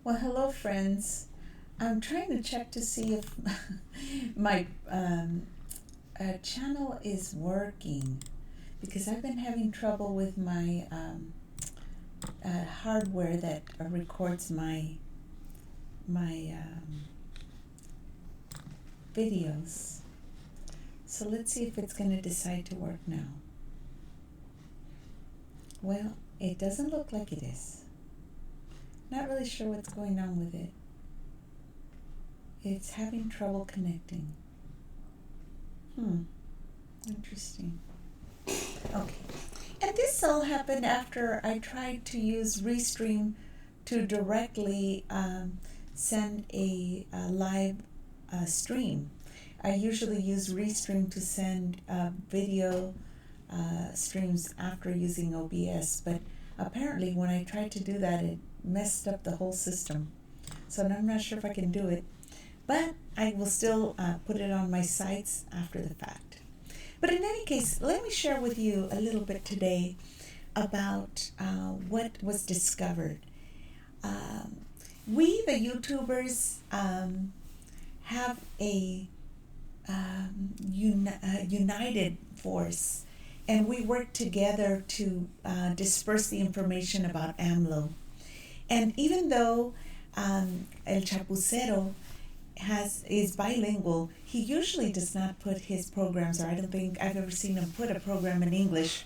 Well, hello, friends. I'm trying to check to see if my channel is working because I've been having trouble with my hardware that records my videos. So let's see if it's going to decide to work now. Well, it doesn't look like it is. Not really sure what's going on with it. It's having trouble connecting. Interesting. Okay. And this all happened after I tried to use Restream to directly send a live stream. I usually use Restream to send video streams after using OBS, but apparently when I tried to do that, it messed up the whole system. So I'm not sure if I can do it, but I will still put it on my sites after the fact. But in any case, let me share with you a little bit today about what was discovered. We, the YouTubers, have a united force, and we work together to disperse the information about AMLO. And even though El Chapucero is bilingual, he usually does not put his programs, or I don't think I've ever seen him put a program in English,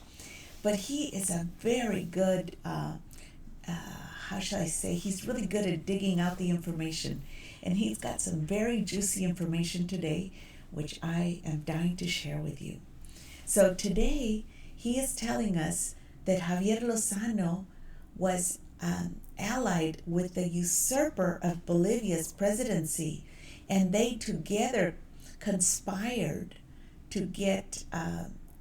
but he is a very good, how shall I say, he's really good at digging out the information. And he's got some very juicy information today, which I am dying to share with you. So today, he is telling us that Javier Lozano was allied with the usurper of Bolivia's presidency, and they together conspired to get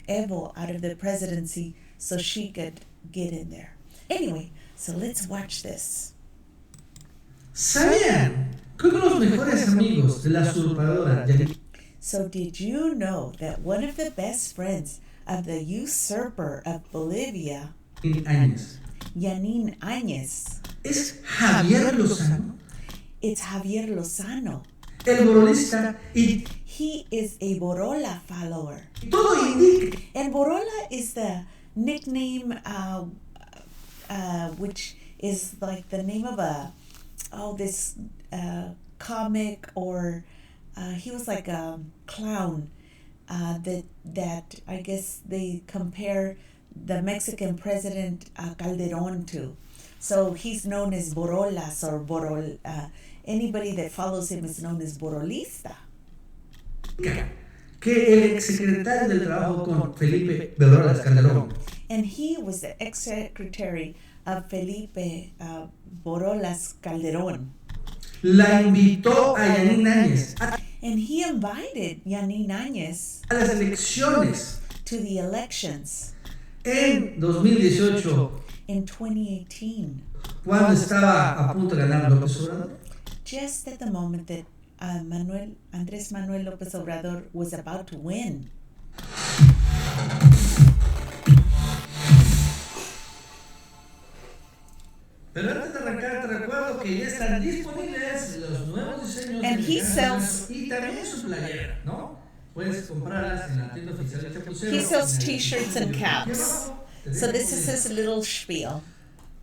Evo out of the presidency so she could get in there. Anyway, so let's watch this. ¿Sabían que uno de los mejores amigos de la usurpadora So did you know that one of the best friends of the usurper of Bolivia, Yanin Áñez, es Javier Lozano? It's Javier Lozano. El borolista, y He is a Borola follower. todo indica And Borola is the nickname, which is like the name of this comic, or he was like a clown that I guess they compare the Mexican president Calderon to. So he's known as Borolas, or anybody that follows him is known as Borolista. que el exsecretario del Trabajo con Felipe Beloras Calderón And he was the ex-secretary of Felipe Borolas Calderon. la invitó a Yanin Áñez And he invited Yanin Áñez a las elecciones to the elections en 2018, in 2018, cuando estaba a punto de ganar López Obrador. just at the moment that Andrés Manuel López Obrador was about to win. Pero antes de arrancar, te recuerdo que ya están disponibles los nuevos diseños And de he mi canal sells- y también su playera, ¿no? Puedes comprarlas en la tienda oficial de Chapucero. He sells en el t-shirts and video caps. aquí abajo. Te So dejo this is his little spiel.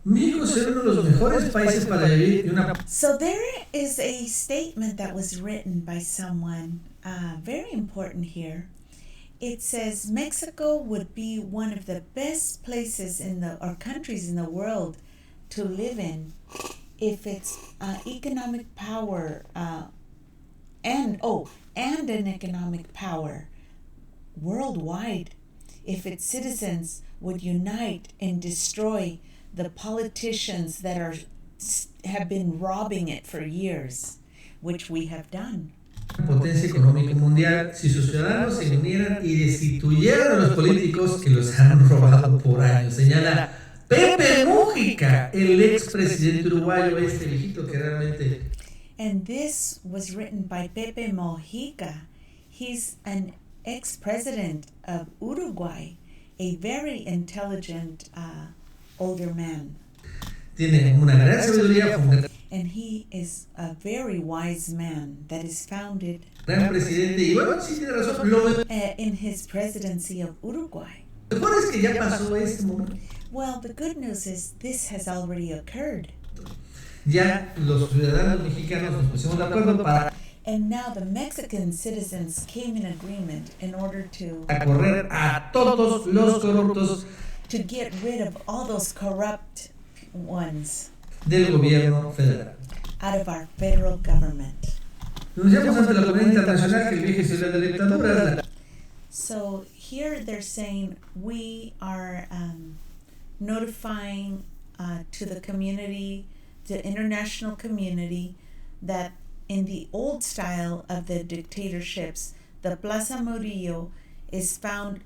México es uno de los mejores países para vivir y una So there is a statement that was written by someone, very important here. It says Mexico would be one of the best places or countries in the world to live in if its economic power and an economic power worldwide, if its citizens would unite and destroy the politicians that have been robbing it for years, which we have done. potencia económica mundial si sus ciudadanos se unieran y destituyeran a los políticos que los han robado por años. Señala Pepe Mujica, el expresidente uruguayo, este viejito que realmente... And this was written by Pepe Mujica. He's an ex-president of Uruguay, a very intelligent older man. Tiene una gran sabiduría. And he is a very wise man that is founded Gran presidente, y bueno, sí tiene razón, in his presidency of Uruguay. mejor es que ya pasó este momento. Well, the good news is this has already occurred. Ya los ciudadanos mexicanos nos pusimos de acuerdo para And now the Mexican citizens came in agreement in order to correr a todos los corruptos get rid of all those corrupt ones del gobierno federal. out of our federal government. Denunciamos ante la comunidad internacional que el viejo historial de la dictadura. So here they're saying we are notifying to the community, the international community, that in the old style of the dictatorships, the Plaza Murillo is found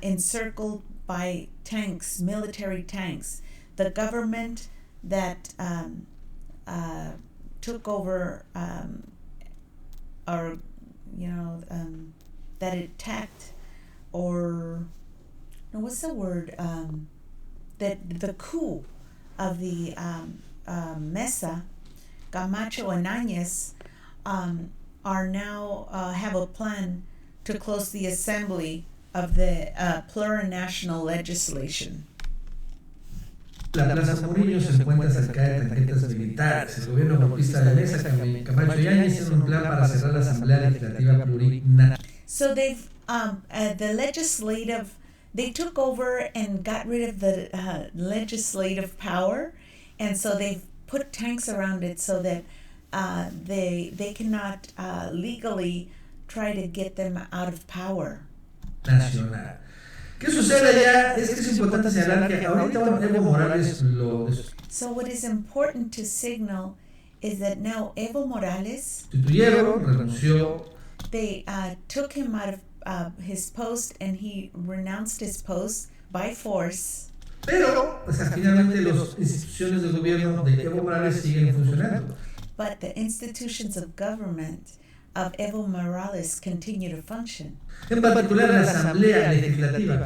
encircled by tanks, military tanks. The government that took over or that attacked, or no, what's the word? That the coup of the Mesa, Camacho and Áñez, are now have a plan to close the assembly of the plurinational legislation. La Plaza Murillo se encuentra cerca de tanquetas militares. El gobierno golpista de Mesa, Camacho y Áñez, tiene un plan para cerrar la Asamblea Legislativa Plurinacional. So they've the legislative, they took over and got rid of the legislative power, and so they've put tanks around it so that they cannot legally try to get them out of power. Nacional. ¿Qué sucede allá? Es que es importante señalar que ahorita Evo Morales lo So what is important to signal is that now Evo Morales, destituyeron, renunció. they took him out of his post, and he renounced his post by force. Pero, pues, finalmente las instituciones del gobierno de Evo Morales siguen funcionando. But the institutions of government of Evo Morales continue to function. En particular la Asamblea Legislativa,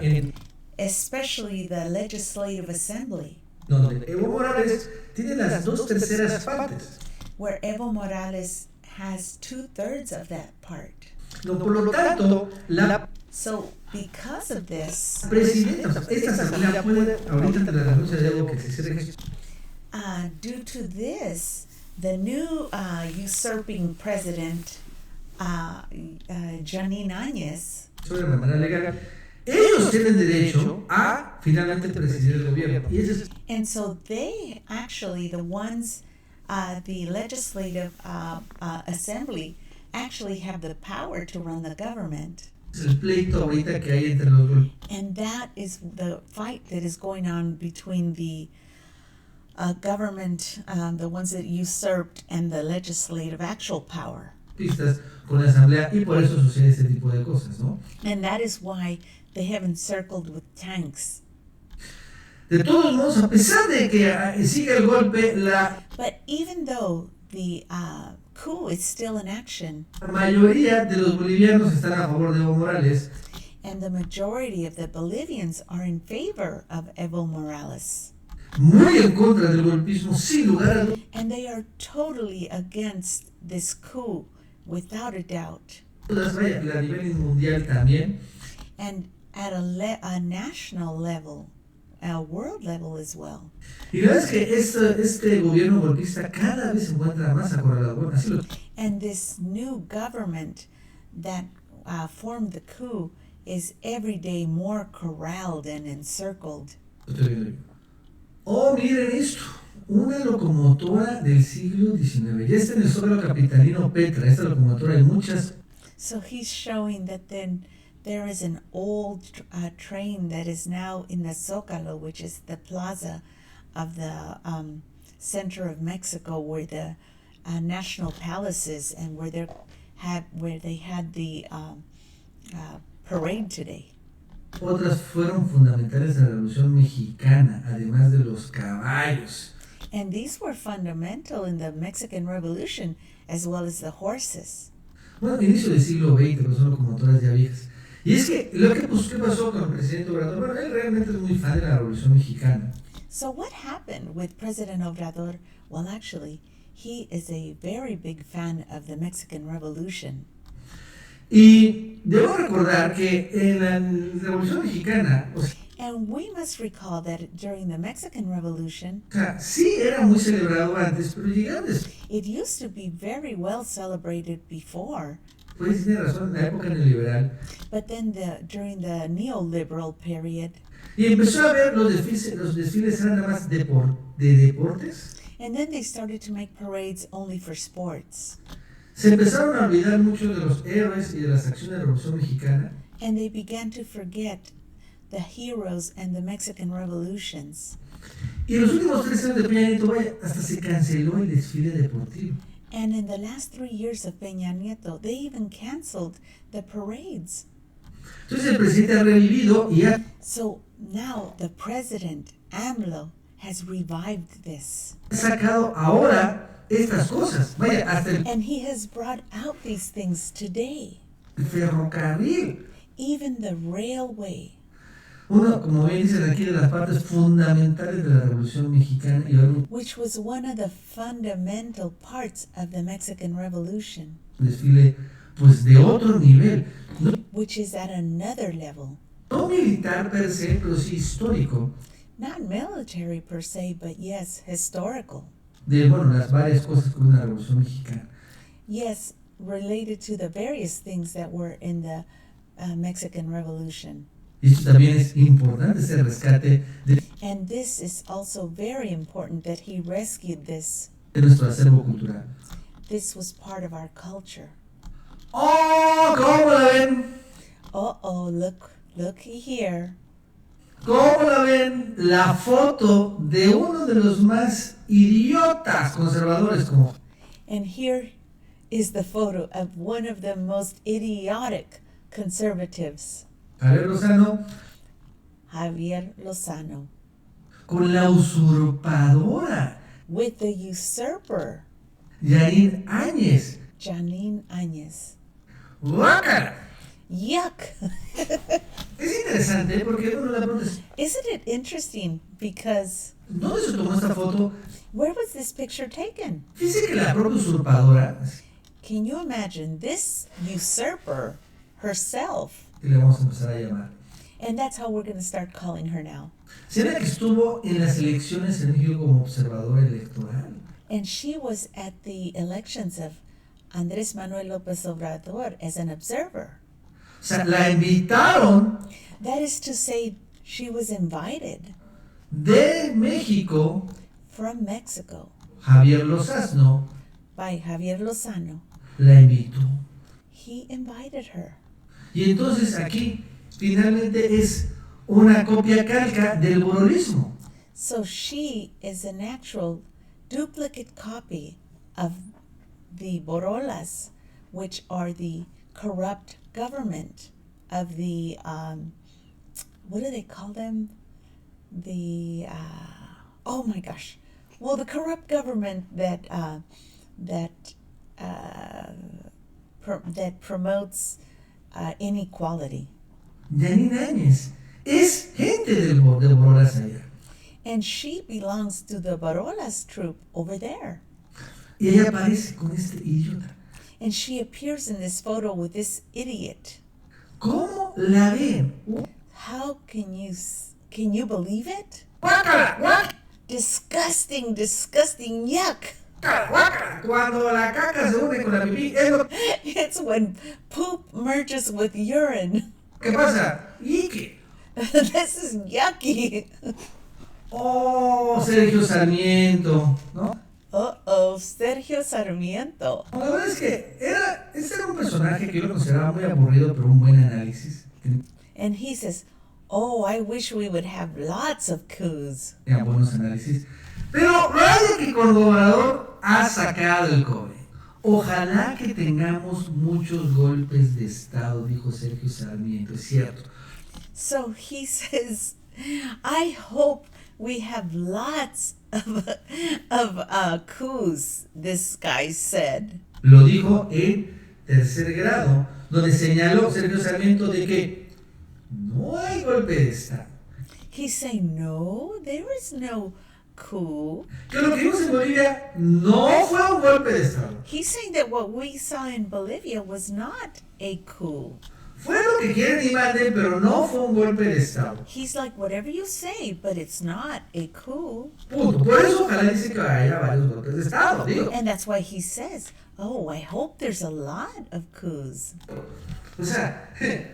Especially the Legislative Assembly, donde Evo Morales tiene las 2/3 partes. where Evo Morales has 2/3 of that part. No, por lo tanto, la So because of this, presidenta, esta asamblea puede, ahorita ante la renuncia de Evo, que se cierre, due to this, the new usurping president, Janine Áñez, de manera legal, ellos tienen derecho a finalmente presidir el gobierno. Y ese es and so they actually, the ones, the legislative assembly, actually have the power to run the government. el pleito ahorita que hay entre los grupos. And that is the fight that is going on between the government, the ones that usurped, and the legislative actual power. Con la asamblea, y por eso sucede este tipo de cosas, ¿no? And that is why they have encircled with tanks. De todos modos, a pesar de que siga el golpe, la But even though the coup is still in action, mayoría de los bolivianos están a favor de Evo Morales, and the majority of the Bolivians are in favor of Evo Morales, muy en contra del golpismo, sin lugar a dudas. and they are totally against this coup, without a doubt. Vaya, a nivel mundial también. And at a national level, a world level as well. Y la verdad es que este gobierno golpista cada vez se encuentra más acorralado. Bueno, así lo And this new government that formed the coup is every day more corralled and encircled. estoy viendo yo. Oh, miren esto. Una locomotora del siglo XIX. Ya está en el Zócalo capitalino Petra. Esta locomotora hay muchas. So he's showing that then there is an old train that is now in the Zócalo, which is the plaza of the center of Mexico, where the national palace is, and where they had the parade today. Otras fueron fundamentales en la Revolución Mexicana, además de los caballos. And these were fundamental in the Mexican Revolution, as well as the horses. Bueno, inicio del siglo XX, pero son locomotoras ya viejas. Y es que ¿qué pasó con el presidente Obrador? Bueno, él realmente es muy fan de la Revolución Mexicana. So what happened with President Obrador? Well, actually, He is a very big fan of the Mexican Revolution. Y debo recordar que en la Revolución Mexicana, And we must recall that during the Mexican Revolution, o sea, sí era muy celebrado antes, pero llegaron después. it used to be very well celebrated before. Pues tiene razón, en la época neoliberal. But then during the neoliberal period, Y empezó a ver los desfiles eran nada más de deportes. and then they started to make parades only for sports. Se empezaron a olvidar mucho de los héroes y de las acciones de la Revolución Mexicana. And they began to forget the heroes and the Mexican revolutions. Y en los últimos 3 años de Peña Nieto, vaya, hasta se canceló el desfile deportivo. And in the last 3 years of Peña Nieto, they even canceled the parades. Entonces el presidente ha revivido y ha So now the president, AMLO, has revived this. sacado ahora estas cosas. Vaya, hasta el And he has brought out these things today. ferrocarril. Even the railway, Uno, como bien dicen aquí, de las partes fundamentales de la Revolución Mexicana. Y ahora un which was one of the fundamental parts of the Mexican Revolution, desfile pues de otro nivel. No, which is at another level. no militar per se, pero sí histórico. Not military per se, but yes, historical. De, bueno, las varias cosas que hubo en la Revolución Mexicana. Yes, related to the various things that were in the Mexican Revolution. Y esto también es importante, ese rescate And this is also very important that he rescued this. de nuestro acervo cultural. This was part of our culture. ¡Oh! ¿Cómo la ven? Uh-oh, looky here. ¿Cómo la ven? La foto de uno de los más idiotas conservadores como And here is the photo of one of the most idiotic conservatives, Javier Lozano Javier Lozano, con la usurpadora with the usurper, Janine Áñez. Janine Áñez. ¡Guácala! Yuck! Es interesante porque, bueno, la pregunta es, Isn't it interesting? Because ¿dónde se tomó esta foto? where was this picture taken? Dice que la propia usurpadora, Can you imagine this usurper herself? que le vamos a empezar a llamar, And that's how we're going to start calling her now. señora que estuvo en las elecciones en México como observadora electoral. And she was at the elections of Andrés Manuel López Obrador as an observer. O sea, la invitaron That is to say, she was invited de México, from Mexico Javier Lozano by Javier Lozano. la invitó. He invited her. Y entonces aquí finalmente es una copia calca del borolismo. So she is an actual duplicate copy of the Borolas, which are the corrupt government of the, what do they call them? The, oh my gosh. Well, the corrupt government that promotes inequality. Janine Áñez es gente del Borolas allá. And she belongs to the Barolas troop over there. Y ella aparece con este idiota. And she appears in this photo with this idiot. ¿Cómo la ven? How can you believe it? ¡Guácala! ¡Guácala! Disgusting, disgusting, yuck. ¡Guácala! Cuando la caca se une con la pipí, es lo It's when poop merges with urine. que pasa. ¿Y qué? This is yucky. Oh, Sergio Sarmiento, ¿no? Uh-oh, Sergio Sarmiento. La verdad es que este era un personaje que yo lo consideraba muy aburrido, pero un buen análisis. And he says, oh, I wish we would have lots of coups. Tenía buenos análisis. Pero vaya que con gobernador ha sacado el cobre. Ojalá que tengamos muchos golpes de estado, dijo Sergio Sarmiento. Es cierto. So he says, I hope we have lots of coups, this guy said. Lo dijo en tercer grado, donde señaló Sergio Sarmiento de que no hay golpe de estado. He's saying, no, there is no coup. Que lo que vimos en Bolivia no fue un golpe de Estado. He's saying that what we saw in Bolivia was not a coup. Fue lo que quieren y manden, pero no fue un golpe de Estado. He's like, whatever you say, but it's not a coup. Punto. Por eso ojalá dice que haya varios golpes de Estado, digo. And that's why he says, oh, I hope there's a lot of coups. O sea,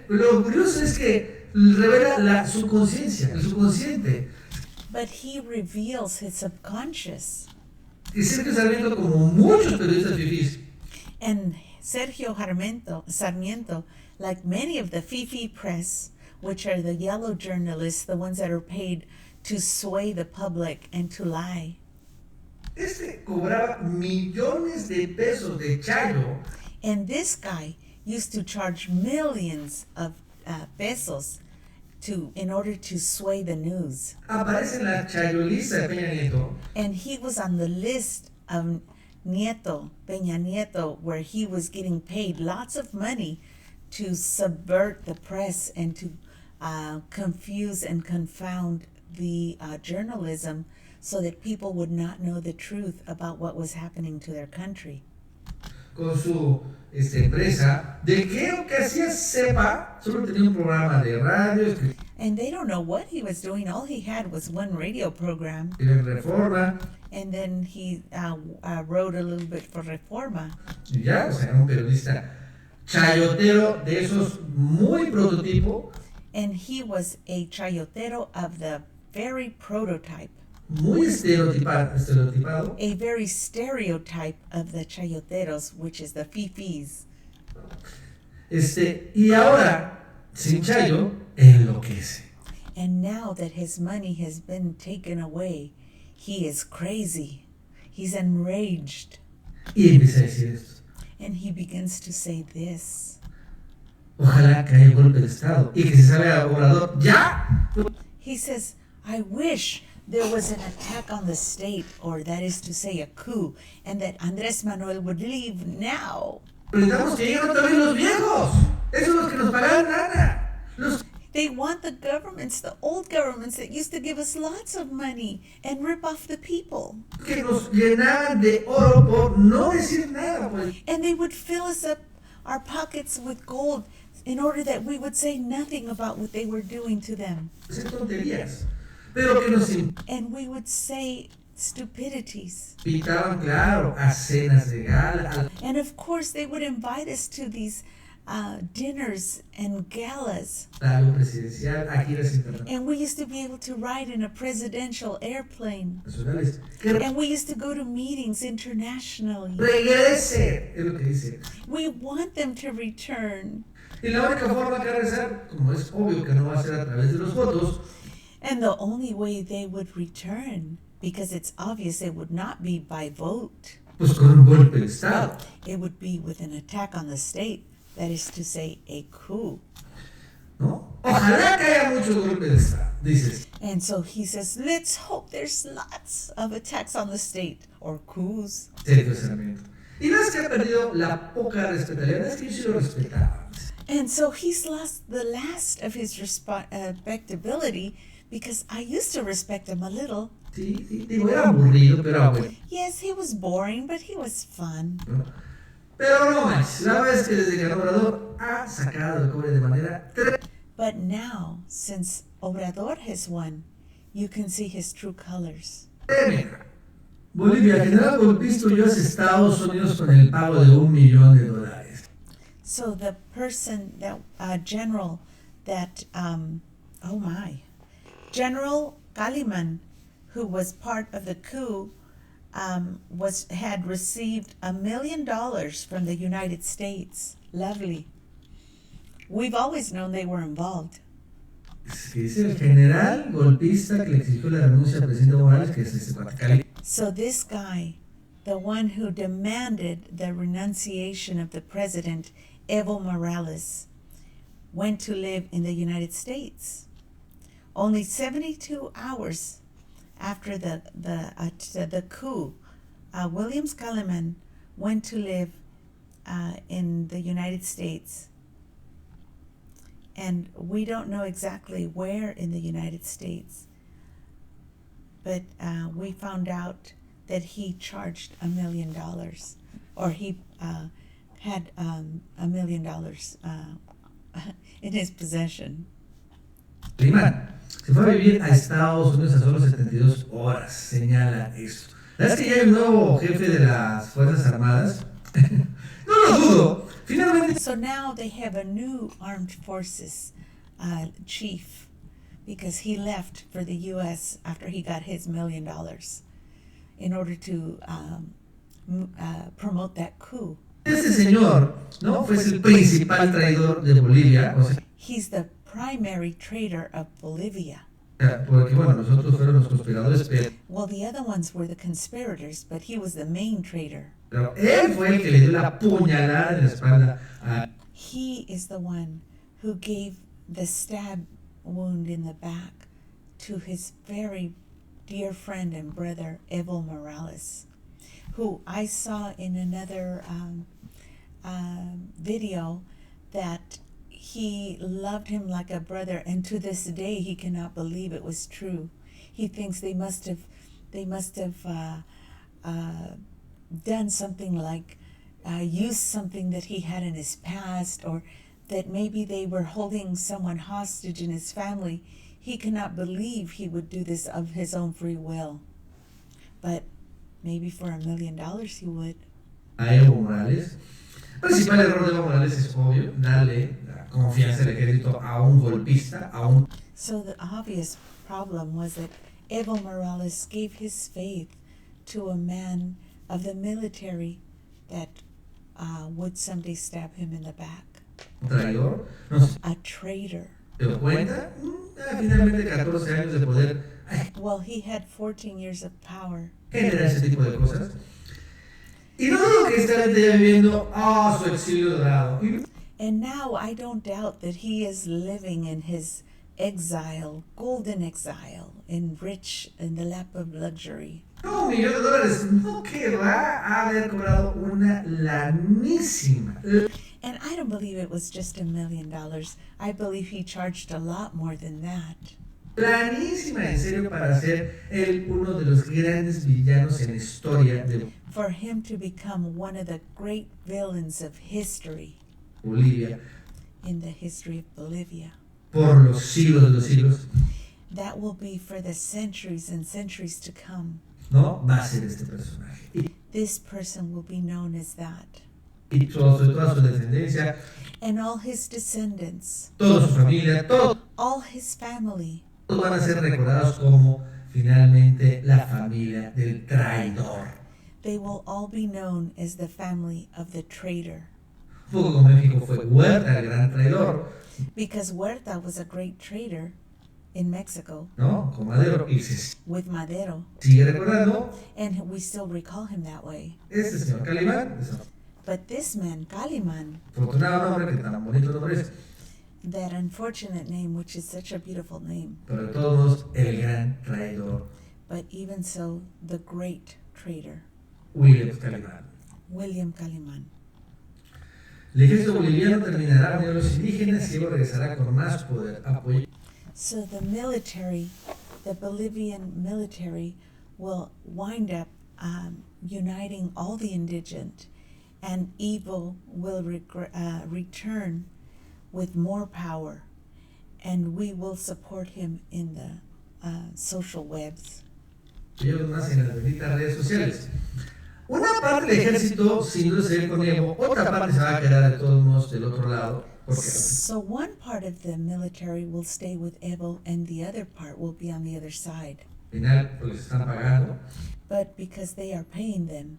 lo curioso es que revela su conciencia, el subconsciente. But he reveals his subconscious. Y Sergio Sarmiento, como muchos periodistas fifís, And Sergio Sarmiento, like many of the Fifi press, which are the yellow journalists, the ones that are paid to sway the public and to lie. Cobraba millones de pesos de chayo. And this guy used to charge millions of pesos in order to sway the news. Aparece en la chayoliza de Peña Nieto. And he was on the list of Peña Nieto, where he was getting paid lots of money to subvert the press and to confuse and confound the journalism so that people would not know the truth about what was happening to their country. Con su empresa, de qué o que hacía sepa, solo tenía un programa de radio, And they don't know what he was doing. All he had was one radio program. Reforma. And then he wrote a little bit for Reforma. Y ya, o sea, era un periodista chayotero de esos muy prototipo. And he was a chayotero of the very prototype. Muy estereotipado. A very stereotype of the chayoteros, which is the fifis. Y ahora, sin chayo, enloquece. And now that his money has been taken away, he is crazy. He's enraged. Y empieza a decir esto. And he begins to say this. Ojalá que haya golpe de Estado y que se salga Obrador ya. He says, I wish there was an attack on the state, or that is to say a coup, and that Andrés Manuel would leave now. Necesitamos que lleguen otra vez los viejos. Esos son los que nos pagaban nada. They want the governments, the old governments that used to give us lots of money and rip off the people. Que nos llenaban de oro por no decir nada, pues. And they would fill us up, our pockets with gold, in order that we would say nothing about what they were doing to them. Hacer tonterías. Pero que nos And we would say stupidities. invitaban, claro, a cenas de gala. And of course, they would invite us to these dinners and galas. Algo presidencial, aquí las internacionales. And we used to be able to ride in a presidential airplane. Que And we used to go to meetings internationally. regrese, es lo que dice. We want them to return. Y la única forma que regresar, como es obvio que no va a ser a través de los votos, And the only way they would return, because it's obvious it would not be by vote, pues con un golpe de Estado. it would be with an attack on the state, that is to say, a coup. ¿No? Ojalá que haya muchos golpes de Estado, dices. And so he says, let's hope there's lots of attacks on the state, or coups. Sergio Sarmiento. Y no es que ha perdido la poca respetabilidad, es que yo sí lo respetaba. And so he's lost the last of his respectability, because I used to respect him a little. Sí, digo, era aburrido, pero era bueno. Yes, he was boring, but he was fun. ¿No? Pero no más, la verdad es que desde que el Obrador ha sacado el cobre de manera But now, since Obrador has won, you can see his true colors. tremenda. Bolivia, general golpista huyó hacia Estados Unidos con el pago de $1 millón. So the person that, general that, General Kaliman, who was part of the coup, had received $1 million from the United States. Lovely. We've always known they were involved. Que dice el general golpista que le exigió la renuncia al presidente Morales, que es ese Cuatacali. So this guy, the one who demanded the renunciation of the president, Evo Morales, went to live in the United States. Only 72 hours after the coup, Williams Kaliman went to live in the United States. And we don't know exactly where in the United States. but we found out that he charged $1 million, or he had $1 million in his possession. Calimán se fue a vivir a Estados Unidos a solo 72 horas, señala esto. ¿Sabes que ya hay un nuevo jefe de las Fuerzas Armadas? No lo dudo. Finalmente. So now they have a new armed forces chief, because he left for the U.S. after he got his $1 million in order to promote that coup. Este señor, ¿no? Fue el principal traidor de Bolivia. O sea, He's the primary traitor of Bolivia. porque, bueno, nosotros fueron los conspiradores, Well, the other ones were the conspirators, but he was the main traitor. pero él fue el que le dio la puñalada en la espalda a... He is the one who gave the stab wound in the back to his very dear friend and brother, Evo Morales, who I saw in another video that he loved him like a brother, and to this day he cannot believe it was true. He thinks they must have done something like used something that he had in his past, or that maybe they were holding someone hostage in his family. He cannot believe he would do this of his own free will. But maybe for $1 million he would. A Evo Morales. El principal error de Evo Morales es obvio, darle la confianza del ejército a un golpista, a un... So the obvious problem was that Evo Morales gave his faith to a man of the military that would someday stab him in the back. traidor. No sé. A traitor. ¿Te das cuenta? Finalmente 14 años de poder. Well, he had 14 years of power. Genera ese tipo de cosas. Y no digo que esté ya viviendo su exilio dorado. And now I don't doubt that he is living in his exile, golden exile, in the lap of luxury. No, $1 millón, no, que va a haber cobrado una lanísima. And I don't believe it was just $1 million. I believe he charged a lot more than that. Planísima, en serio, para ser uno de los grandes villanos en la historia de For him to become one of the great villains of history. Bolivia. In the history of Bolivia. Por los siglos de los siglos. That will be for the centuries and centuries to come. No, va a ser este personaje. This person will be known as that. Y toda su descendencia. And all his descendants. Toda su familia, all his family. Todos van a ser recordados como finalmente la familia del traidor. They will all be known as the family of the traitor. Un poco como México fue Huerta, el gran traidor. Because Huerta was a great traitor in Mexico. ¿No? Con Madero. Y se with Madero. Sigue recordando. And we still recall him that way. Este señor Calimán. But this man, Calimán. Afortunado nombre, que tan bonito nombre es. That unfortunate name, which is such a beautiful name. Pero de todos modos, el gran traidor. But even so, the great traitor. William Calimán. William Calimán. El ejército boliviano terminará uniendo a los indígenas y luego regresará con más poder, apoyo. So the Bolivian military will wind up uniting all the indigent, and Evo will return with more power, and we will support him in the social webs. Ellos más en las benditas redes sociales. Una parte del ejército sin duda se ve con Evo, otra parte se va a quedar de todos modos del otro lado. So one part of the military will stay with Evo, and the other part will be on the other side. Al final, pues les están pagando. But because they are paying them.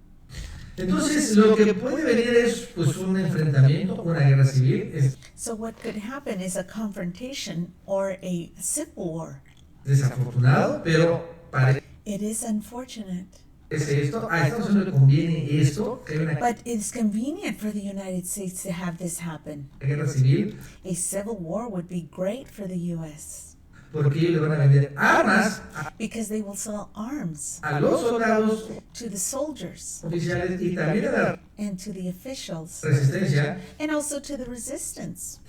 Entonces, lo que puede venir es pues un enfrentamiento, una guerra civil. So what could happen is a confrontation or a civil war. Desafortunado, pero parece. It is unfortunate. Es esto, a Estados Unidos le conviene esto, que hay una But it's convenient for the United States to have this happen. guerra civil, A civil war would be great for the U.S. porque ellos le van a vender armas because they will sell arms a los soldados to the soldiers oficiales y también a la and to the officials resistencia. and also to the resistance.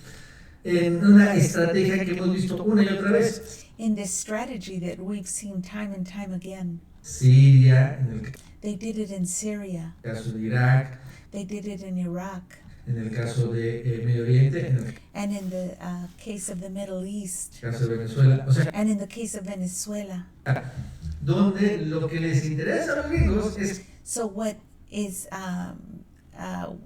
en una estrategia que hemos visto una y otra vez. In this strategy that we've seen time and time again. Siria, en el They did it in Syria. caso de Irak, They did it in Iraq. en el caso de Medio Oriente, en el And in the case of the Middle East. caso de Venezuela. O sea, And in the case of Venezuela. donde lo que les interesa a los gringos es So what is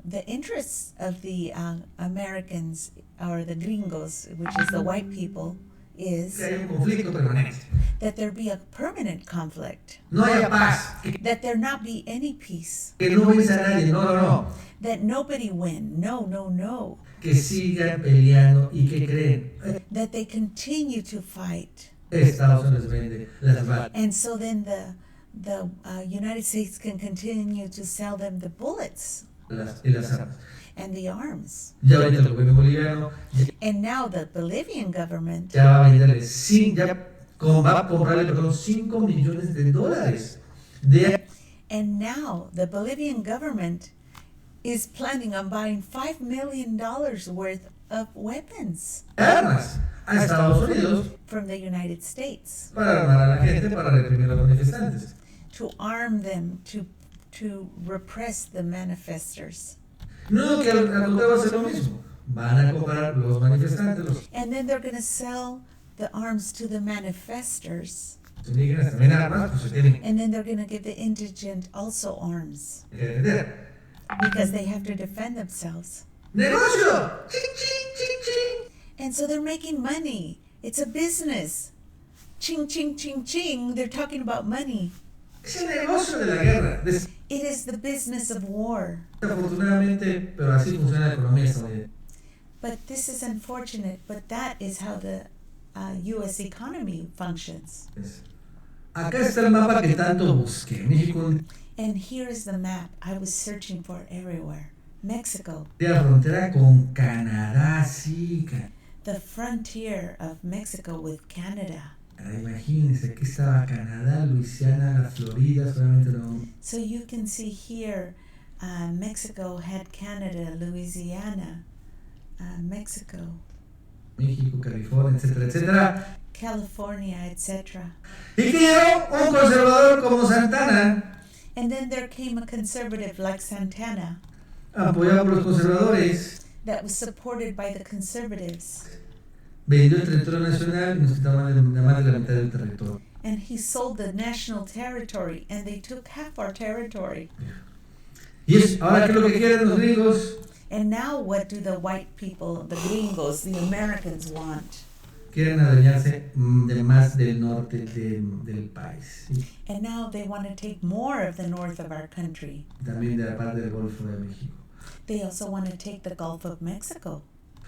the interests of the Americans or the gringos, which is the white people, is que haya un conflicto permanente. that there be a permanent conflict, No haya paz, that there not be any peace, que no venza a nadie, no. that nobody win, no, Que sigan peleando y que creen. that they continue to fight. Estados Unidos vende las balas And so then the United States can continue to sell them the bullets y las armas. and the arms. Ya ahorita el gobierno boliviano And now the Bolivian government ya va a venderle, va a comprarle, perdón, $5 millones de And now the Bolivian government is planning on buying $5 million worth of weapons armas a Estados Unidos from the United States para armar a la gente, para reprimir a los manifestantes. to arm them, to repress the manifestors. No, que al contrario va a ser lo mismo. Van a comprar los manifestantes, And then they're going to sell the arms to the manifestors. los indígenas también armas, pues se tienen And then they're going to give the indigent also arms que defender. because they have to defend themselves. ¡Negocio! ¡Ching, ching, ching, ching! And so they're making money. It's a business. Ching, ching, ching, ching. They're talking about money. Es el negocio de la guerra. It is the business of war. Desafortunadamente, pero así funciona la economía estadounidense. But this is unfortunate, but that is how the U.S. economy functions. Acá está el mapa que tanto busqué. México, And here is the map I was searching for everywhere. Mexico, la frontera con Canadá, sí. the frontier of Mexico with Canada. Imagínense, aquí estaba Canadá, Luisiana, la Florida, solamente no. So you can see here, Mexico had Canada, Louisiana, Mexico, México, California, etcétera, etcétera. California, etc. Y que llegó un conservador como Santana, And then there came a conservative like Santana apoyado por los conservadores, that was supported by the conservatives. vendió el territorio nacional y nos quitaba más de la mitad del territorio. And he sold the national territory, and they took half our territory. Y es ahora que lo que quieren los gringos, And now what do the white people, the gringos, the Americans want? quieren adueñarse de más del norte del país. ¿Sí? And now they want to take more of the north of our country. También de la parte del Golfo de México. They also want to take the Gulf of Mexico.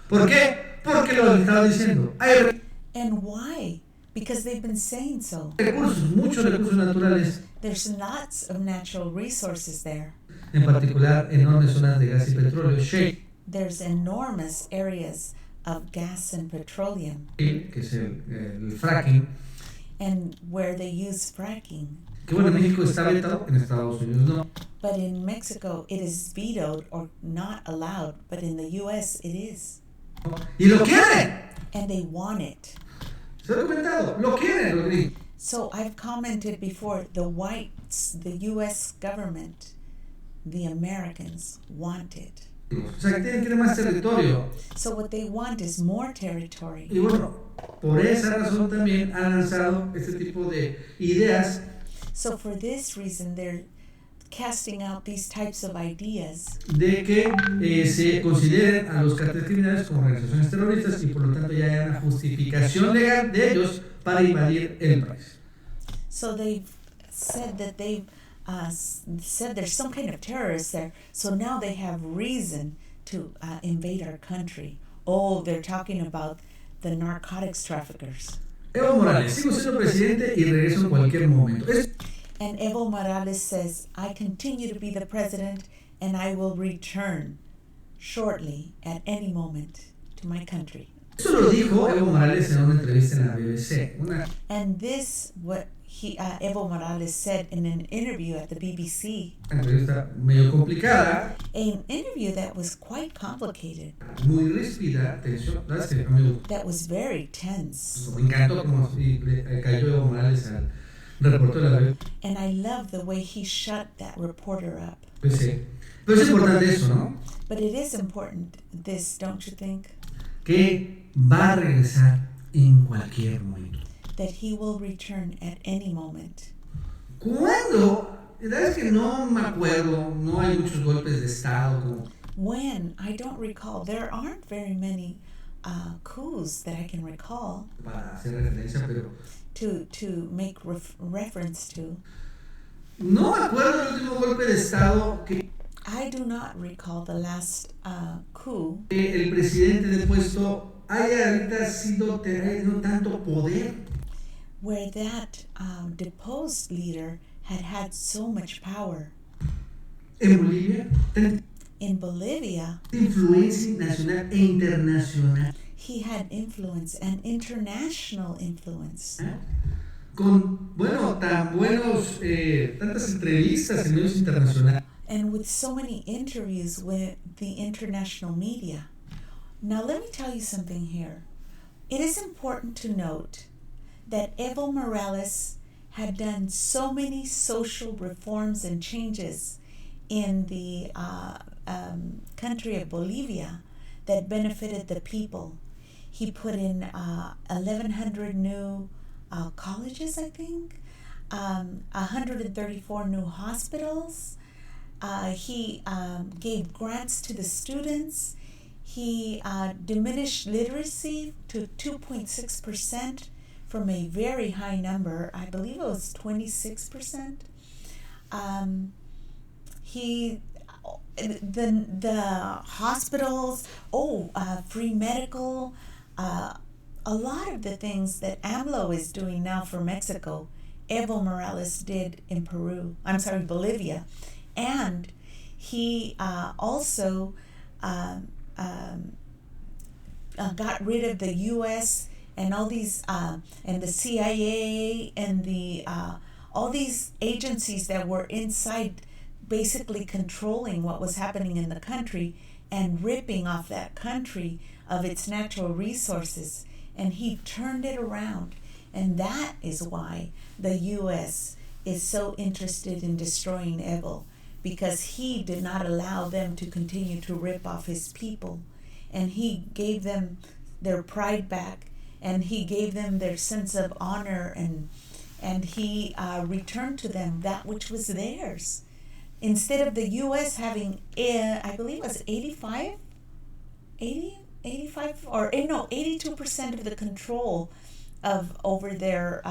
¿Por qué? Porque lo estaba diciendo. Hay And why? Because they've been saying so. recursos, muchos recursos naturales, There's lots of natural resources there. en particular enormes zonas de gas y petróleo, shale, There's enormous areas of gas and petroleum, que es el fracking, and where they use fracking. que bueno, en México está vetado, en Estados Unidos no. But in Mexico, it is vetoed or not allowed, but in the U.S., it is. Y lo quieren. And they want it. Se lo he comentado, lo quieren los gringos. So I've commented before, the whites, the U.S. government, the Americans want it. O sea, que quieren más territorio. So what they want is more territory. Y bueno, por esa razón también han lanzado este tipo de ideas So for this reason, they're casting out these types of ideas de que se consideren a los carteles criminales como organizaciones terroristas y por lo tanto ya haya una justificación legal de ellos para invadir el país. So they've said that they've said there's some kind of terrorists there, so now they have reason to invade our country. Oh, they're talking about the narcotics traffickers. Evo Morales, sigo siendo presidente y regreso en cualquier momento. And Evo Morales says, I continue to be the president and I will return shortly at any moment to my country. Eso lo dijo Evo Morales en una entrevista en la BBC. And this, what Evo Morales said in an interview at the BBC. Entrevista medio complicada. An interview that was quite complicated. Muy ríspida, tensión. ¿Sabes qué, amigo? That was very tense. Me encantó como le cayó Evo Morales al reportero de la BBC. And I love the way he shut that reporter up. Pues sí. Pero es importante eso, ¿no? But it is important, this, don't you think? Que va a regresar en cualquier momento. That he will return at any moment. ¿Cuándo? La verdad es que no me acuerdo, no hay muchos golpes de Estado como... When? I don't recall. There aren't very many coups that I can recall. Para hacer referencia, pero... To make reference to. No me acuerdo el último golpe de Estado que... I do not recall the last coup. El presidente depuesto haya ahorita sido tenido tanto poder. Where that deposed leader had so much power. En Bolivia, in Bolivia, influencia nacional e internacional. He had influence and international influence. Con, bueno, tantas entrevistas en medios internacionales. And with so many interviews with the international media. Now let me tell you something here. It is important to note that Evo Morales had done so many social reforms and changes in the country of Bolivia that benefited the people. He put in 1,100 new colleges, I think, 134 new hospitals. He gave grants to the students. He diminished literacy to 2.6% from a very high number. I believe it was 26%. The hospitals, free medical, a lot of the things that AMLO is doing now for Mexico, Evo Morales did in Bolivia. And he also got rid of the U.S. and all these, and the CIA and the all these agencies that were inside, basically controlling what was happening in the country and ripping off that country of its natural resources. And he turned it around. And that is why the U.S. is so interested in destroying Evo, because he did not allow them to continue to rip off his people. And he gave them their pride back, and he gave them their sense of honor, and he returned to them that which was theirs. Instead of the U.S. having, I believe it was 82% of the control over their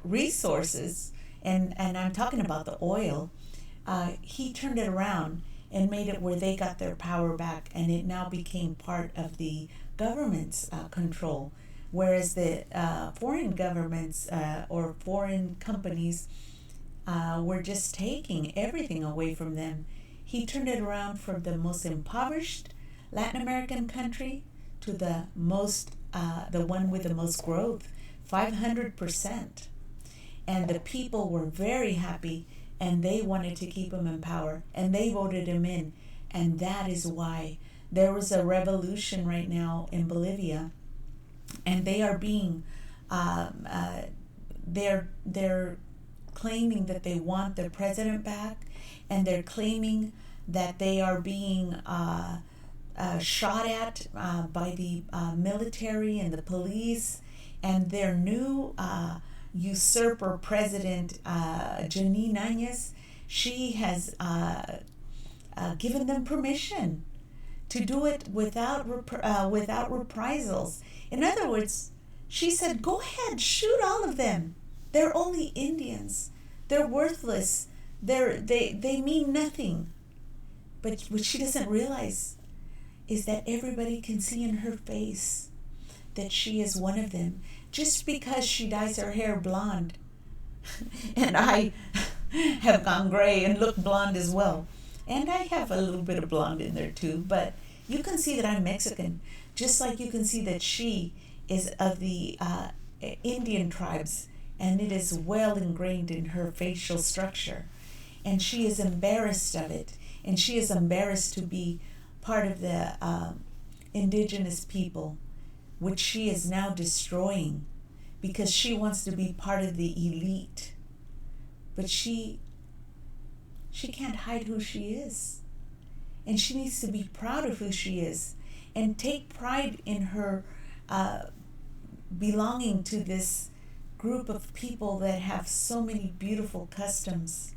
resources, and I'm talking about the oil, he turned it around and made it where they got their power back, and it now became part of the government's control, whereas the foreign governments or foreign companies were just taking everything away from them. He turned it around from the most impoverished Latin American country to the one with the most growth, 500%. And the people were very happy, and they wanted to keep him in power, and they voted him in. And that is why there was a revolution right now in Bolivia, and they are being, they're claiming that they want their president back, and they're claiming that they are being shot at by the military and the police, and their new usurper president, Janine Áñez, she has given them permission to do it without reprisals. In other words, she said, go ahead, shoot all of them. They're only Indians. They're worthless. They mean nothing. But what she doesn't realize is that everybody can see in her face that she is one of them, just because she dyes her hair blonde. And I have gone gray and look blonde as well. And I have a little bit of blonde in there too, but you can see that I'm Mexican, just like you can see that she is of the Indian tribes, and it is well ingrained in her facial structure. And she is embarrassed of it, and she is embarrassed to be part of the indigenous people, which she is now destroying because she wants to be part of the elite. But she can't hide who she is. And she needs to be proud of who she is and take pride in her belonging to this group of people that have so many beautiful customs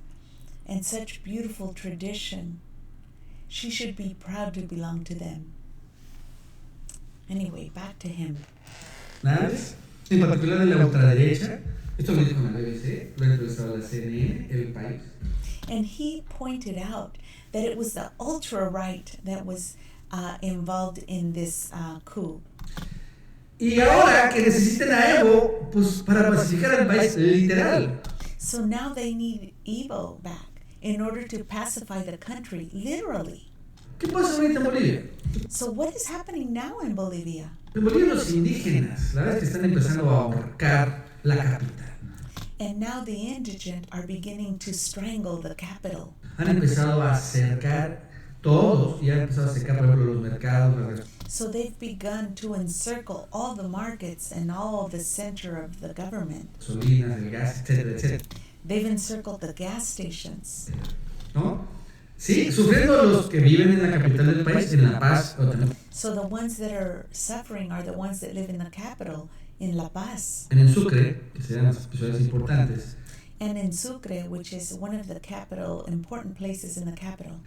and such beautiful tradition. She should be proud to belong to them. Anyway, back to him. Canales, en particular de la ultraderecha, esto lo dijo en la BBC, lo entrevistó la CNN, El País. And he pointed out that it was the ultra-right that was involved in this coup. Y ahora que necesiten a Evo, pues para pacificar el país, literal. So now they need Evo back in order to pacify the country, literally. ¿Qué pasa ahorita en Bolivia? So what is happening now in Bolivia? En Bolivia los indígenas, la verdad es que están empezando a ahorcar la capital. And now the indigent are beginning to strangle the capital. Han empezado a cercar todos, y han empezado a cercar, por ejemplo, los mercados. So they've begun to encircle all the markets and all the center of the government. Gasolinas, el gas, etcétera, etcétera. They've encircled the gas stations. ¿No? Sí, sufriendo los que viven en la capital del país, en La Paz. So the ones that are suffering are the ones that live in the capital, in La Paz. En el Sucre, que serán las ciudades importantes. And in Sucre, which is one of the capital, important places in the capital.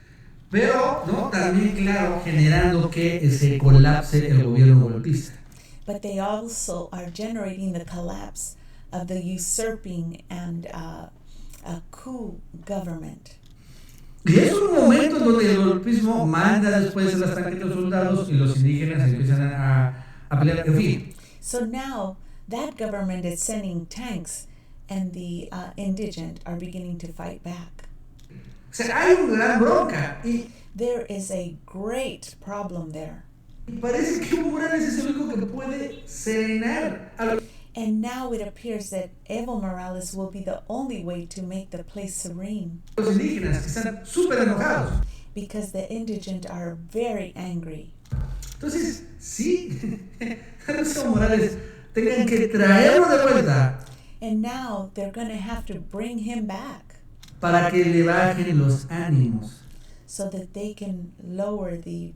Pero, ¿no? También, claro, generando que se colapse el gobierno golpista. But they also are generating the collapse of the usurping and a coup government. Y es un momento donde el golpismo manda después a las tanquetas soldados y los indígenas empiezan a pelear. En fin. So now that government is sending tanks and the indigent are beginning to fight back. O sea, hay una gran bronca y there is a great problem there. Parece que Evo Morales es el único que puede serenar a los... And now it appears that Evo Morales will be the only way to make the place serene. Los indígenas que están súper enojados. Because the indigent are very angry. Entonces, sí, Evo Morales tengan que traerlo de vuelta. And now they're going to have to bring him back. Para que le bajen los ánimos. So that they can lower the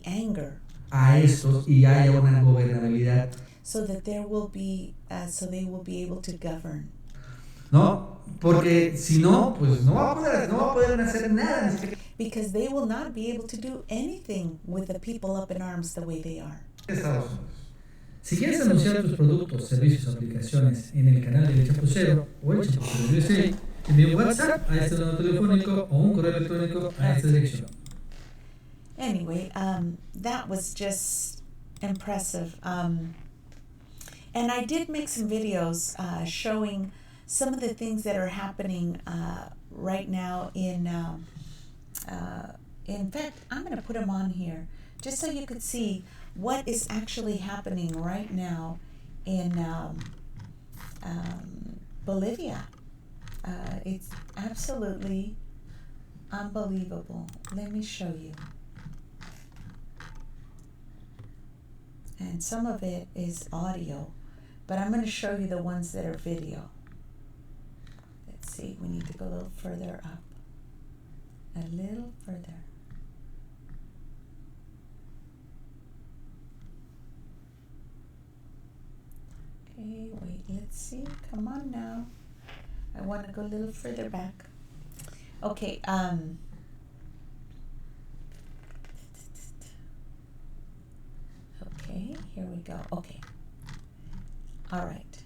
anger. A estos y haya una gobernabilidad. So that there will be, so they will be able to govern. No, porque si no, pues no va a poder hacer nada. Because they will not be able to do anything with the people up in arms the way they are. Estados Unidos. Si quieres anunciar tus productos, servicios o aplicaciones en el canal del Chapucero o el Chapucero USA, envía un WhatsApp a este número telefónico o un correo electrónico a esta dirección. Anyway, that was just impressive. And I did make some videos showing some of the things that are happening right now in fact, I'm going to put them on here just so you could see what is actually happening right now in Bolivia. It's absolutely unbelievable. Let me show you. And some of it is audio, but I'm going to show you the ones that are video. Let's see, we need to go a little further up. A little further. Okay, wait, let's see. Come on now. I want to go a little further back. Okay, okay, here we go. Okay. All right.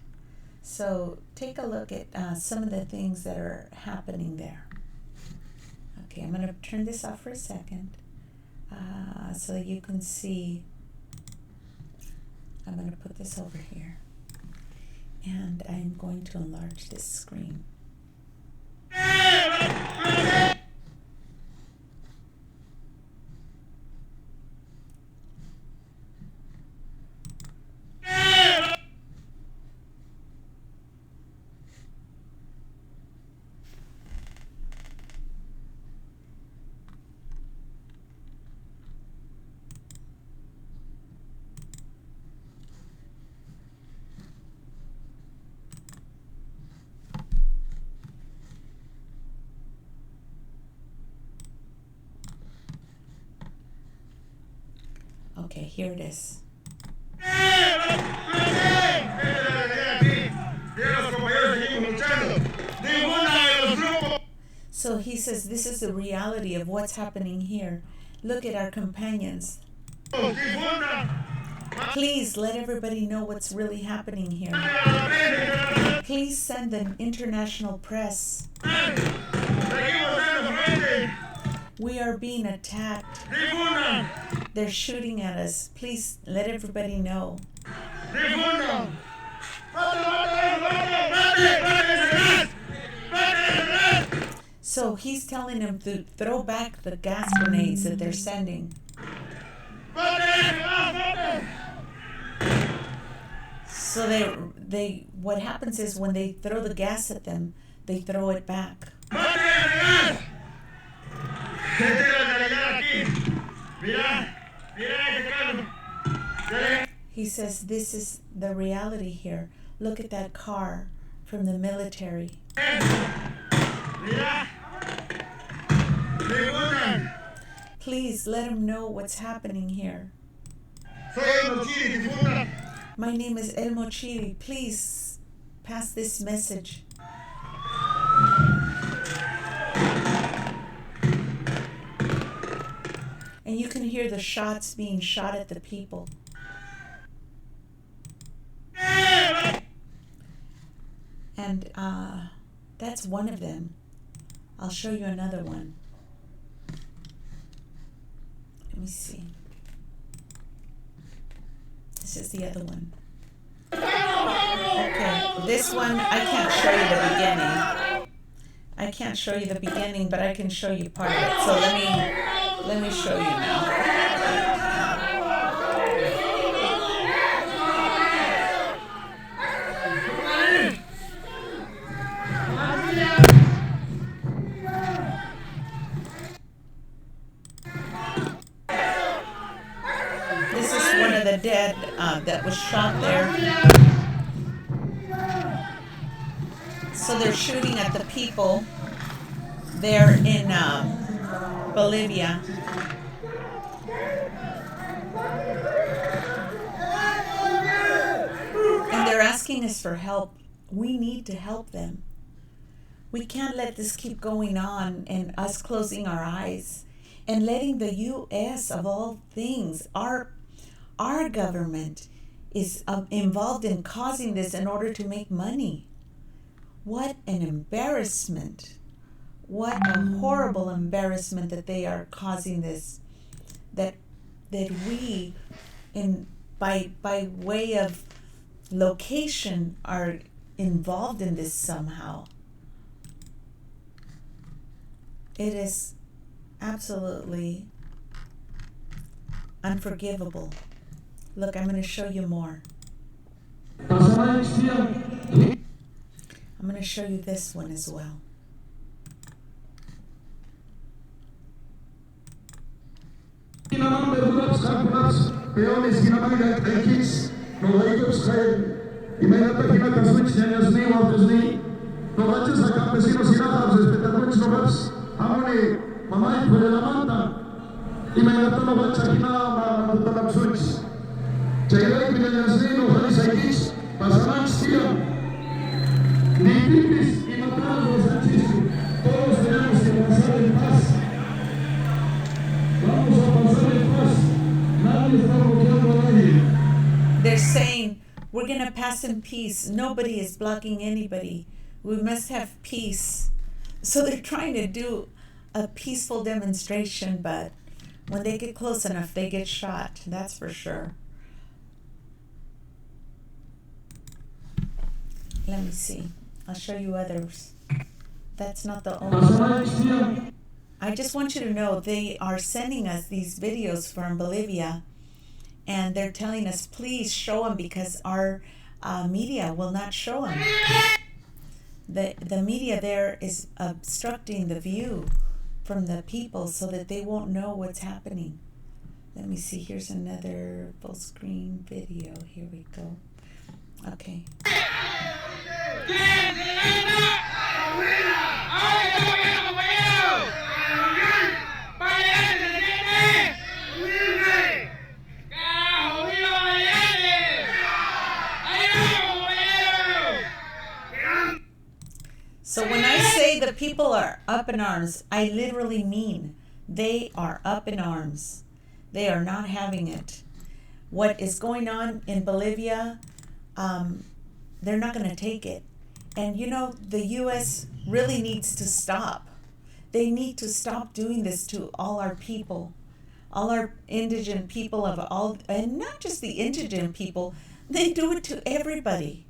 So take a look at some of the things that are happening there. Okay, I'm going to turn this off for a second so you can see. I'm going to put this over here. And I'm going to enlarge this screen. Okay, here it is. So he says this is the reality of what's happening here. Look at our companions. Please let everybody know what's really happening here. Please send an international press. We are being attacked. They're shooting at us. Please let everybody know. So he's telling them to throw back the gas grenades that they're sending. So they what happens is when they throw the gas at them, they throw it back. He says this is the reality here. Look at that car from the military. Please let him know what's happening here. My name is El Mochiri. Please pass this message. And you can hear the shots being shot at the people. And that's one of them. I'll show you another one. Let me see. This is the other one. Okay, this one I can't show you the beginning. I can't show you the beginning, but I can show you part of it. So let me show you now. This is one of the dead that was shot there. So they're shooting at the people there in Bolivia. And they're asking us for help. We need to help them. We can't let this keep going on and us closing our eyes and letting the U.S. of all things, our government is involved in causing this in order to make money. What an embarrassment. What a horrible embarrassment that they are causing this. That we, by way of location, are involved in this somehow. It is absolutely unforgivable. Look, I'm going to show you more. I'm going to show you this one as well. They're saying, we're going to pass in peace. Nobody is blocking anybody. We must have peace. So they're trying to do a peaceful demonstration, but when they get close enough, they get shot. That's for sure. Let me see. I'll show you others. That's not the only one. I just want you to know they are sending us these videos from Bolivia, and they're telling us, please show them because our media will not show them. The media there is obstructing the view from the people so that they won't know what's happening. Let me see. Here's another full screen video. Here we go. Okay. people are up in arms. I literally mean they are up in arms. They are not having it. What is going on in Bolivia, they're not going to take it. And you know, the U.S. really needs to stop. They need to stop doing this to all our people, all our indigent people of all, and not just the indigent people. They do it to everybody.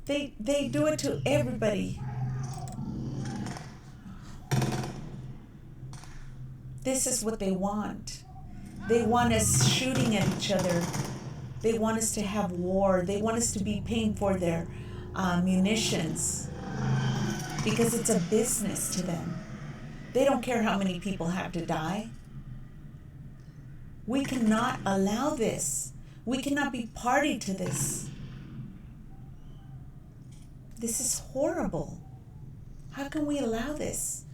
They do it to everybody. This is what they want. They want us shooting at each other. They want us to have war. They want us to be paying for their munitions because it's a business to them. They don't care how many people have to die. We cannot allow this. We cannot be party to this. This is horrible. How can we allow this?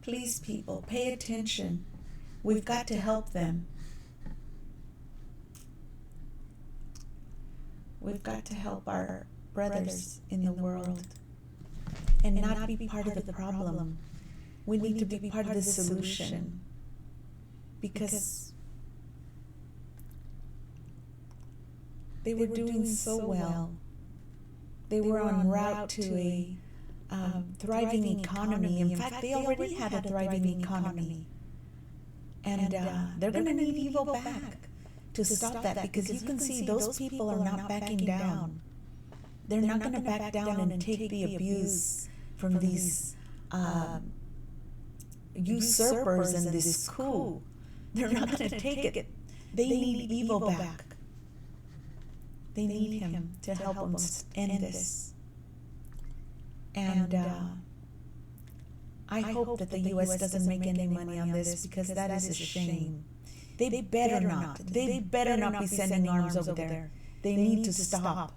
Please, people, pay attention. We've got to help them. We've got to help our brothers in the world and not be part of the problem. We need to be part of the solution because they were doing so well. They were en route to a thriving economy. In fact, they already had a thriving economy. And they're going to need Evo back to stop that because you can see those people are not backing down. They're not going to back down and take the abuse from these usurpers and this coup. They're not going to take it. They need Evo back. They need him to help them end this. And I hope that the U.S. doesn't make any money on this because that is a shame. They better not. They better not be sending arms over there. They need to stop.